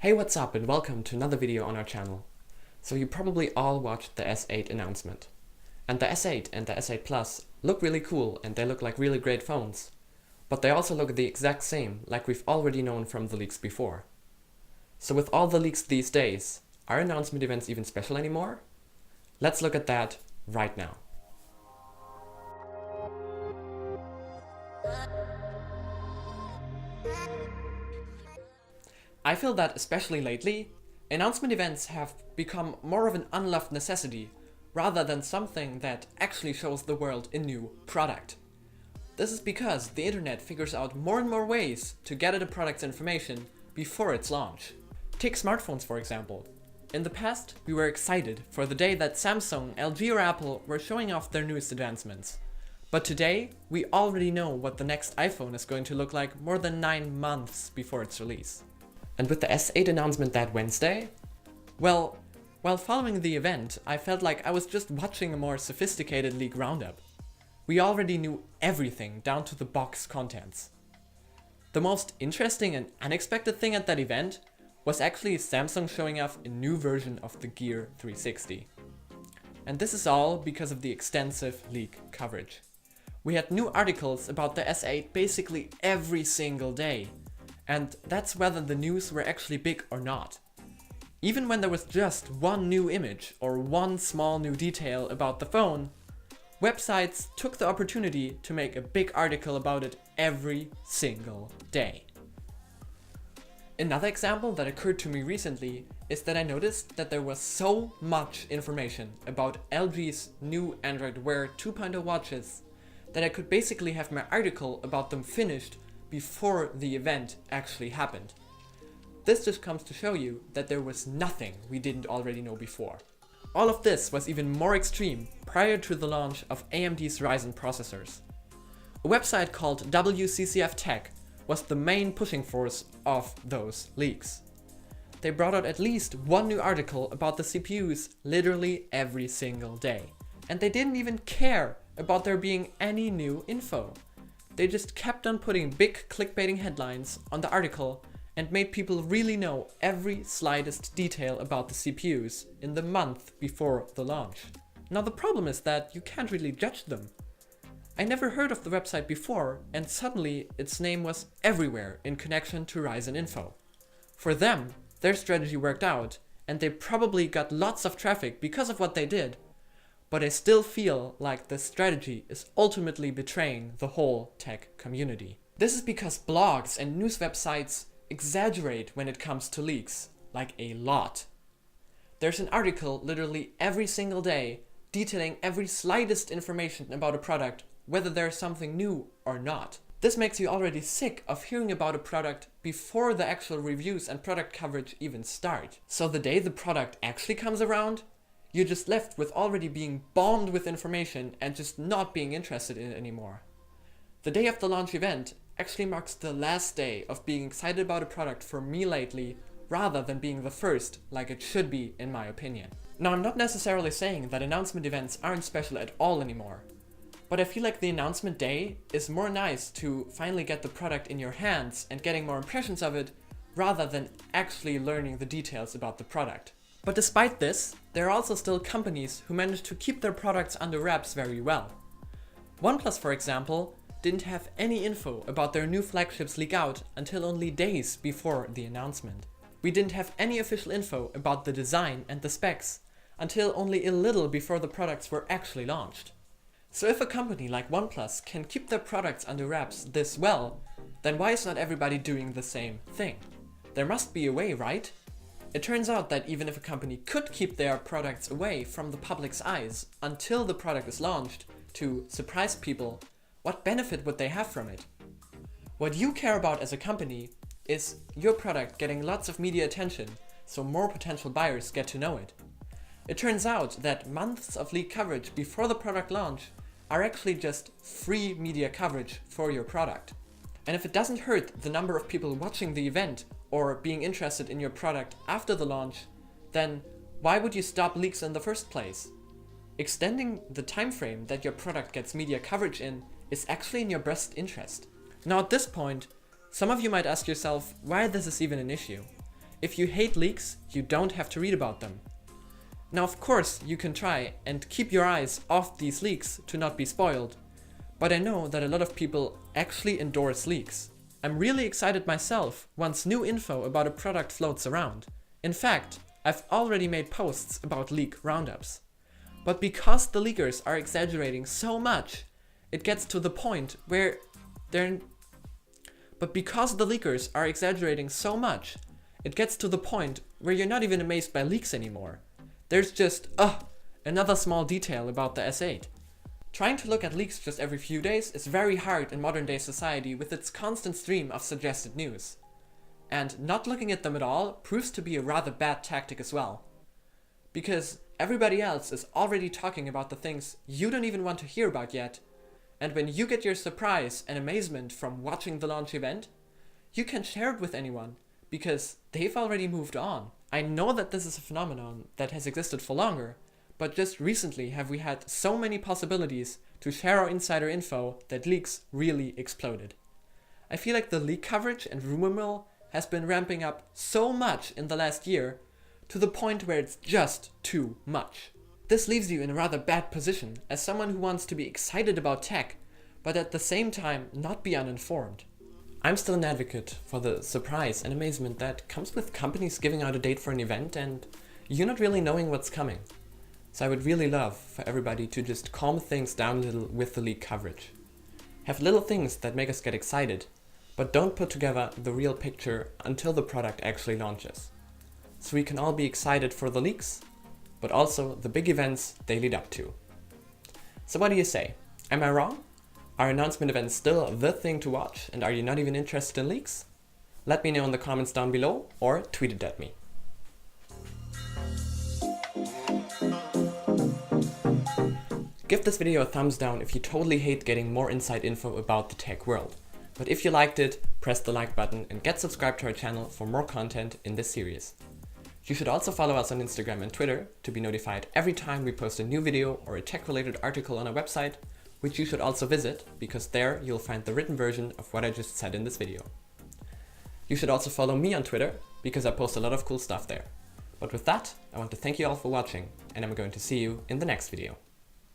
Hey, what's up and welcome to another video on our channel. So you probably all watched the S8 announcement. And the S8 and the S8 Plus look really cool and they look like really great phones. But they also look the exact same like we've already known from the leaks before. So with all the leaks these days, are announcement events even special anymore? Let's look at that right now. I feel that especially lately, announcement events have become more of an unloved necessity rather than something that actually shows the world a new product. This is because the internet figures out more and more ways to get at a product's information before its launch. Take smartphones for example. In the past, we were excited for the day that Samsung, LG or Apple were showing off their newest advancements. But today, we already know what the next iPhone is going to look like more than 9 months before its release. And with the S8 announcement that Wednesday, well, while following the event, I felt like I was just watching a more sophisticated leak roundup. We already knew everything down to the box contents. The most interesting and unexpected thing at that event was actually Samsung showing off a new version of the Gear 360. And this is all because of the extensive leak coverage. We had new articles about the S8 basically every single day. And that's whether the news were actually big or not. Even when there was just one new image or one small new detail about the phone, websites took the opportunity to make a big article about it every single day. Another example that occurred to me recently is that I noticed that there was so much information about LG's new Android Wear 2.0 watches that I could basically have my article about them finished before the event actually happened. This just comes to show you that there was nothing we didn't already know before. All of this was even more extreme prior to the launch of AMD's Ryzen processors. A website called WCCF Tech was the main pushing force of those leaks. They brought out at least one new article about the CPUs literally every single day. And they didn't even care about there being any new info. They just kept on putting big clickbaiting headlines on the article and made people really know every slightest detail about the CPUs in the month before the launch. Now the problem is that you can't really judge them. I never heard of the website before and suddenly its name was everywhere in connection to Ryzen info. For them, their strategy worked out and they probably got lots of traffic because of what they did. But I still feel like this strategy is ultimately betraying the whole tech community. This is because blogs and news websites exaggerate when it comes to leaks, like a lot. There's an article literally every single day detailing every slightest information about a product, whether there's something new or not. This makes you already sick of hearing about a product before the actual reviews and product coverage even start. So the day the product actually comes around, you're just left with already being bombed with information and just not being interested in it anymore. The day of the launch event actually marks the last day of being excited about a product for me lately, rather than being the first like it should be in my opinion. Now I'm not necessarily saying that announcement events aren't special at all anymore, but I feel like the announcement day is more nice to finally get the product in your hands and getting more impressions of it, rather than actually learning the details about the product. But despite this, there are also still companies who manage to keep their products under wraps very well. OnePlus, for example, didn't have any info about their new flagships leak out until only days before the announcement. We didn't have any official info about the design and the specs until only a little before the products were actually launched. So if a company like OnePlus can keep their products under wraps this well, then why is not everybody doing the same thing? There must be a way, right? It turns out that even if a company could keep their products away from the public's eyes until the product is launched to surprise people, what benefit would they have from it? What you care about as a company is your product getting lots of media attention so more potential buyers get to know it. It turns out that months of leak coverage before the product launch are actually just free media coverage for your product. And if it doesn't hurt the number of people watching the event or being interested in your product after the launch, then why would you stop leaks in the first place? Extending the time frame that your product gets media coverage in is actually in your best interest. Now at this point, some of you might ask yourself why this is even an issue. If you hate leaks, you don't have to read about them. Now of course you can try and keep your eyes off these leaks to not be spoiled, but I know that a lot of people actually endorse leaks. I'm really excited myself once new info about a product floats around. In fact, I've already made posts about leak roundups. But because the leakers are exaggerating so much, it gets to the point where you're not even amazed by leaks anymore. There's just, another small detail about the S8. Trying to look at leaks just every few days is very hard in modern day society with its constant stream of suggested news. And not looking at them at all proves to be a rather bad tactic as well. Because everybody else is already talking about the things you don't even want to hear about yet, and when you get your surprise and amazement from watching the launch event, you can share it with anyone, because they've already moved on. I know that this is a phenomenon that has existed for longer, but just recently have we had so many possibilities to share our insider info that leaks really exploded. I feel like the leak coverage and rumor mill has been ramping up so much in the last year, to the point where it's just too much. This leaves you in a rather bad position as someone who wants to be excited about tech, but at the same time not be uninformed. I'm still an advocate for the surprise and amazement that comes with companies giving out a date for an event and you not really knowing what's coming. So I would really love for everybody to just calm things down a little with the leak coverage. Have little things that make us get excited, but don't put together the real picture until the product actually launches. So we can all be excited for the leaks, but also the big events they lead up to. So what do you say? Am I wrong? Are announcement events still the thing to watch, and are you not even interested in leaks? Let me know in the comments down below or tweet it at me. Give this video a thumbs down if you totally hate getting more inside info about the tech world. But if you liked it, press the like button and get subscribed to our channel for more content in this series. You should also follow us on Instagram and Twitter to be notified every time we post a new video or a tech-related article on our website, which you should also visit, because there you'll find the written version of what I just said in this video. You should also follow me on Twitter, because I post a lot of cool stuff there. But with that, I want to thank you all for watching, and I'm going to see you in the next video.